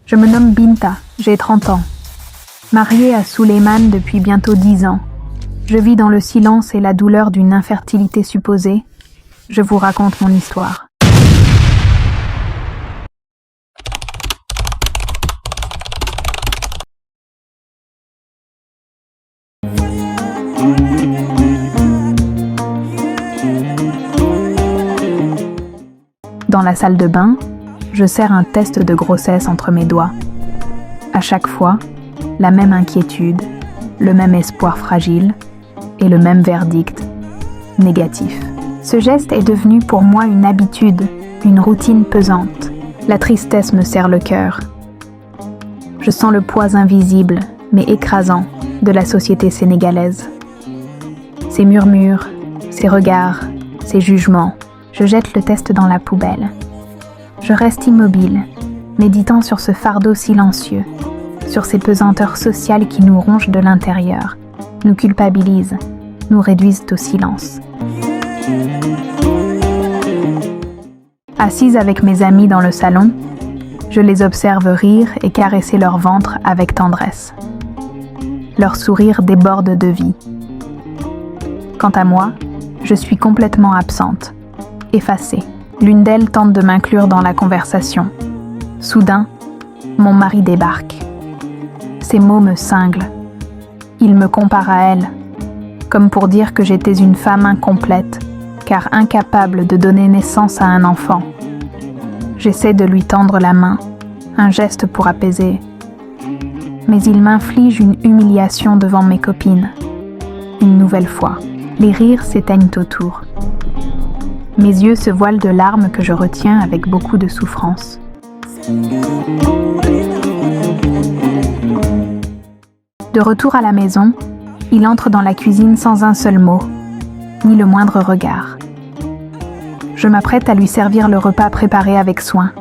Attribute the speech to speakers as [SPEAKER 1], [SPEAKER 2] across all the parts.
[SPEAKER 1] Je me nomme Binta, j'ai 30 ans. Mariée à Souleymane depuis bientôt 10 ans. Je vis dans le silence et la douleur d'une infertilité supposée. Je vous raconte mon histoire. Dans la salle de bain, je serre un test de grossesse entre mes doigts. À chaque fois, la même inquiétude, le même espoir fragile et le même verdict négatif. Ce geste est devenu pour moi une habitude, une routine pesante. La tristesse me serre le cœur. Je sens le poids invisible, mais écrasant, de la société sénégalaise. Ces murmures, ces regards, ces jugements, je jette le test dans la poubelle. Je reste immobile, méditant sur ce fardeau silencieux, sur ces pesanteurs sociales qui nous rongent de l'intérieur, nous culpabilisent, nous réduisent au silence. Assise avec mes amis dans le salon, je les observe rire et caresser leur ventre avec tendresse. Leur sourire déborde de vie. Quant à moi, je suis complètement absente, effacée. L'une d'elles tente de m'inclure dans la conversation. Soudain, mon mari débarque. Ses mots me cinglent. Il me compare à elle, comme pour dire que j'étais une femme incomplète, car incapable de donner naissance à un enfant. J'essaie de lui tendre la main, un geste pour apaiser. Mais il m'inflige une humiliation devant mes copines. Une nouvelle fois, les rires s'éteignent autour. Mes yeux se voilent de larmes que je retiens avec beaucoup de souffrance. De retour à la maison, il entre dans la cuisine sans un seul mot, ni le moindre regard. Je m'apprête à lui servir le repas préparé avec soin.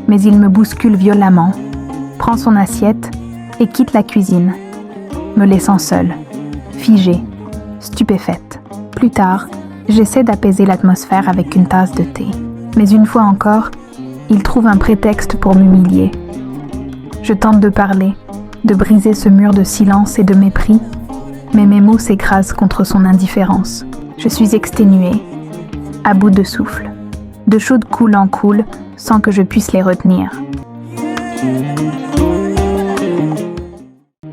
[SPEAKER 1] Mais il me bouscule violemment, prend son assiette et quitte la cuisine, me laissant seule, figée, stupéfaite. Plus tard, j'essaie d'apaiser l'atmosphère avec une tasse de thé. Mais une fois encore, il trouve un prétexte pour m'humilier. Je tente de parler, de briser ce mur de silence et de mépris, mais mes mots s'écrasent contre son indifférence. Je suis exténuée, à bout de souffle. De chaudes coules en coulent sans que je puisse les retenir.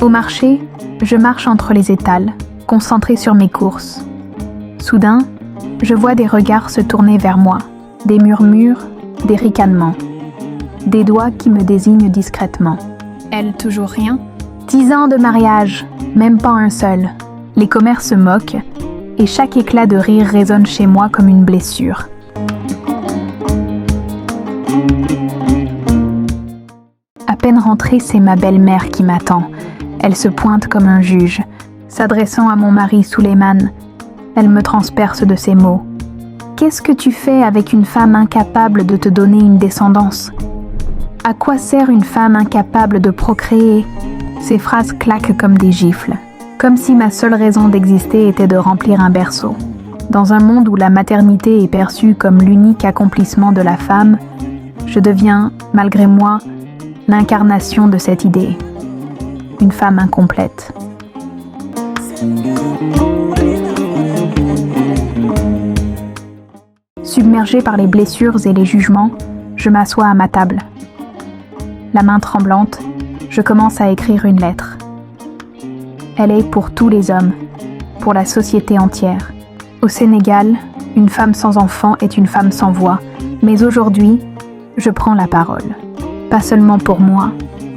[SPEAKER 1] Au marché, je marche entre les étals, concentrée sur mes courses. Soudain, je vois des regards se tourner vers moi, des murmures, des ricanements, des doigts qui me désignent discrètement. Elle, toujours rien ? 10 ans de mariage, même pas un seul. Les commères se moquent, et chaque éclat de rire résonne chez moi comme une blessure. À peine rentrée, c'est ma belle-mère qui m'attend. Elle se pointe comme un juge. S'adressant à mon mari Souleymane, elle me transperce de ces mots. « Qu'est-ce que tu fais avec une femme incapable de te donner une descendance ? À quoi sert une femme incapable de procréer ?» Ces phrases claquent comme des gifles, comme si ma seule raison d'exister était de remplir un berceau. Dans un monde où la maternité est perçue comme l'unique accomplissement de la femme, je deviens, malgré moi, l'incarnation de cette idée. Une femme incomplète. Submergée par les blessures et les jugements, je m'assois à ma table. La main tremblante, je commence à écrire une lettre. Elle est pour tous les hommes, pour la société entière. Au Sénégal, une femme sans enfant est une femme sans voix, mais aujourd'hui, je prends la parole. Pas seulement pour moi,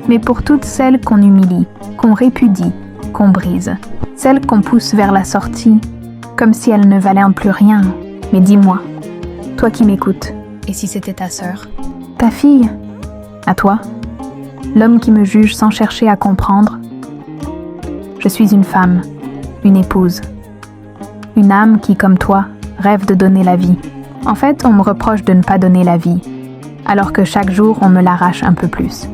[SPEAKER 1] mais pour toutes celles qu'on humilie, qu'on répudie, qu'on brise. Celles qu'on pousse vers la sortie, comme si elles ne valaient plus rien. Mais dis-moi, toi qui m'écoutes,
[SPEAKER 2] et si c'était ta sœur ?
[SPEAKER 1] Ta fille ? À toi ? L'homme qui me juge sans chercher à comprendre. Je suis une femme, une épouse. Une âme qui, comme toi, rêve de donner la vie. En fait, on me reproche de ne pas donner la vie, alors que chaque jour, on me l'arrache un peu plus.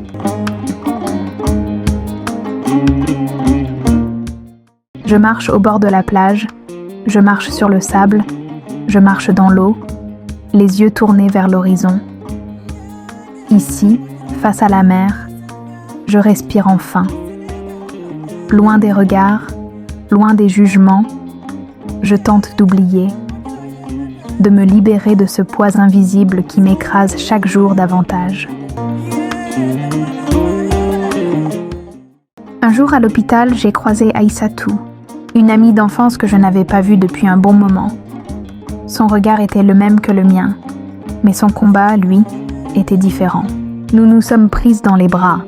[SPEAKER 1] Je marche au bord de la plage, je marche sur le sable, je marche dans l'eau, les yeux tournés vers l'horizon. Ici, face à la mer, je respire enfin. Loin des regards, loin des jugements, je tente d'oublier, de me libérer de ce poids invisible qui m'écrase chaque jour davantage. Un jour à l'hôpital, j'ai croisé Aïssatou, une amie d'enfance que je n'avais pas vue depuis un bon moment. Son regard était le même que le mien, mais son combat, lui, était différent. Nous nous sommes prises dans les bras,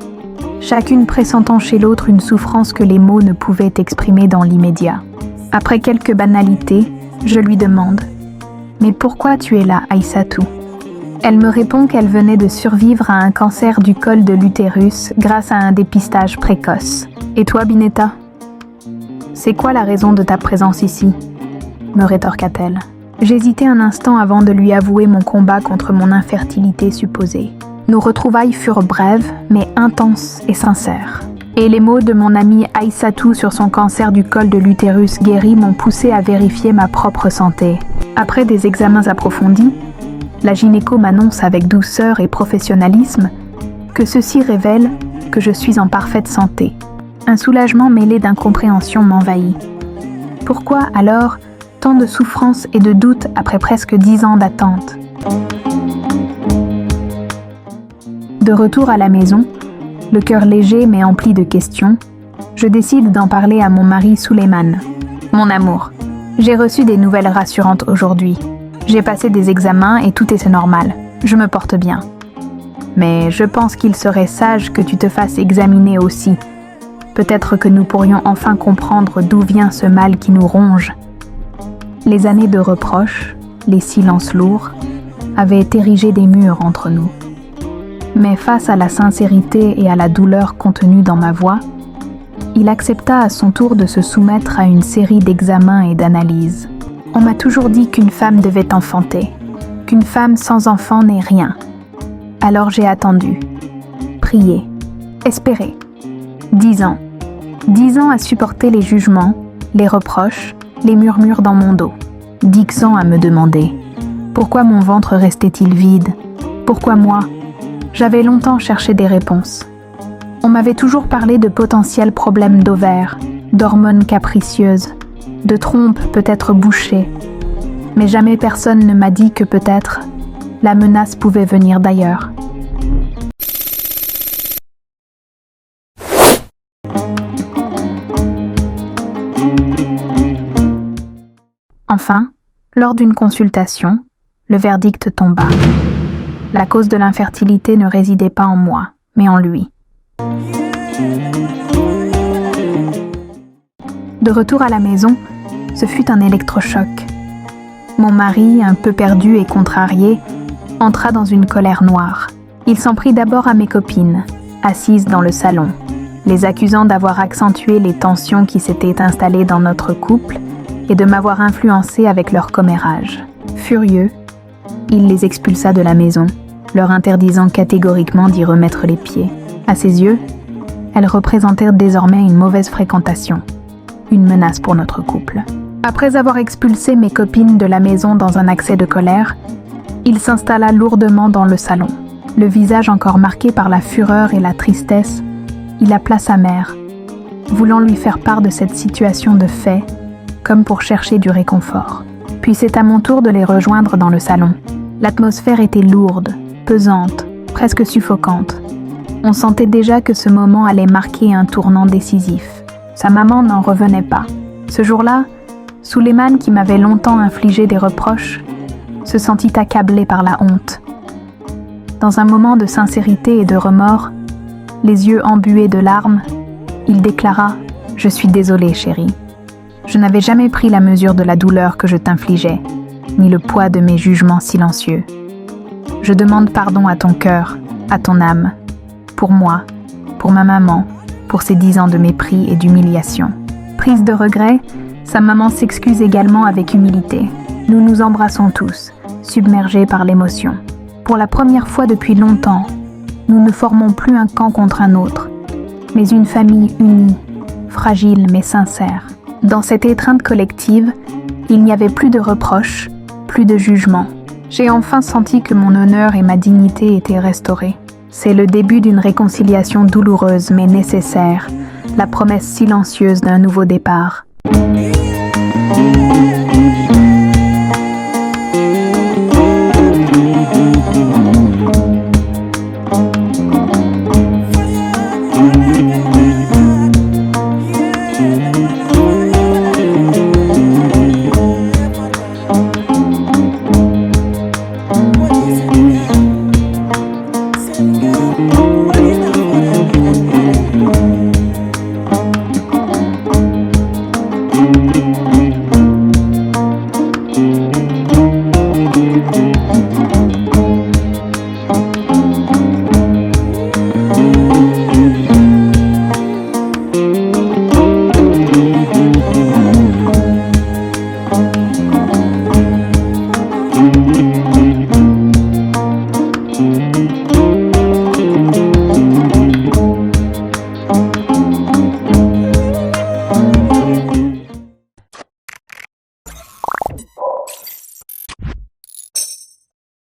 [SPEAKER 1] chacune pressentant chez l'autre une souffrance que les mots ne pouvaient exprimer dans l'immédiat. Après quelques banalités, je lui demande « Mais pourquoi tu es là, Aïssatou ?» Elle me répond qu'elle venait de survivre à un cancer du col de l'utérus grâce à un dépistage précoce. « Et toi, Bineta ? C'est quoi la raison de ta présence ici ?» me rétorqua-t-elle. J'hésitai un instant avant de lui avouer mon combat contre mon infertilité supposée. Nos retrouvailles furent brèves, mais intenses et sincères. Et les mots de mon amie Aïssatou sur son cancer du col de l'utérus guéri m'ont poussé à vérifier ma propre santé. Après des examens approfondis, la gynéco m'annonce avec douceur et professionnalisme que ceci révèle que je suis en parfaite santé. Un soulagement mêlé d'incompréhension m'envahit. Pourquoi alors tant de souffrance et de doute après presque 10 ans d'attente? De retour à la maison, le cœur léger mais empli de questions, je décide d'en parler à mon mari Souleymane. Mon amour, j'ai reçu des nouvelles rassurantes aujourd'hui. J'ai passé des examens et tout était normal. Je me porte bien. Mais je pense qu'il serait sage que tu te fasses examiner aussi. Peut-être que nous pourrions enfin comprendre d'où vient ce mal qui nous ronge. Les années de reproches, les silences lourds, avaient érigé des murs entre nous. Mais face à la sincérité et à la douleur contenue dans ma voix, il accepta à son tour de se soumettre à une série d'examens et d'analyses. On m'a toujours dit qu'une femme devait enfanter, qu'une femme sans enfant n'est rien. Alors j'ai attendu, prié, espéré. 10 ans. 10 ans à supporter les jugements, les reproches, les murmures dans mon dos. 10 ans à me demander pourquoi mon ventre restait-il vide? Pourquoi moi? J'avais longtemps cherché des réponses. On m'avait toujours parlé de potentiels problèmes d'ovaires, d'hormones capricieuses, de trompes peut-être bouchées. Mais jamais personne ne m'a dit que peut-être la menace pouvait venir d'ailleurs. Enfin, lors d'une consultation, le verdict tomba. La cause de l'infertilité ne résidait pas en moi, mais en lui. De retour à la maison, ce fut un électrochoc. Mon mari, un peu perdu et contrarié, entra dans une colère noire. Il s'en prit d'abord à mes copines, assises dans le salon, les accusant d'avoir accentué les tensions qui s'étaient installées dans notre couple et de m'avoir influencé avec leur commérage. Furieux, il les expulsa de la maison, leur interdisant catégoriquement d'y remettre les pieds. À ses yeux, elles représentèrent désormais une mauvaise fréquentation, une menace pour notre couple. Après avoir expulsé mes copines de la maison dans un accès de colère, il s'installa lourdement dans le salon. Le visage encore marqué par la fureur et la tristesse, il appela sa mère, voulant lui faire part de cette situation de fait, comme pour chercher du réconfort. Puis c'est à mon tour de les rejoindre dans le salon. L'atmosphère était lourde, pesante, presque suffocante. On sentait déjà que ce moment allait marquer un tournant décisif. Sa maman n'en revenait pas. Ce jour-là, Souleymane, qui m'avait longtemps infligé des reproches, se sentit accablé par la honte. Dans un moment de sincérité et de remords, les yeux embués de larmes, il déclara « Je suis désolé, chérie. Je n'avais jamais pris la mesure de la douleur que je t'infligeais, ni le poids de mes jugements silencieux. Je demande pardon à ton cœur, à ton âme, pour moi, pour ma maman, pour ces 10 ans de mépris et d'humiliation. » Prise de regret, sa maman s'excuse également avec humilité. Nous nous embrassons tous, submergés par l'émotion. Pour la première fois depuis longtemps, nous ne formons plus un camp contre un autre, mais une famille unie, fragile mais sincère. Dans cette étreinte collective, il n'y avait plus de reproches, plus de jugements, J'ai enfin senti que mon honneur et ma dignité étaient restaurés. C'est le début d'une réconciliation douloureuse mais nécessaire, la promesse silencieuse d'un nouveau départ.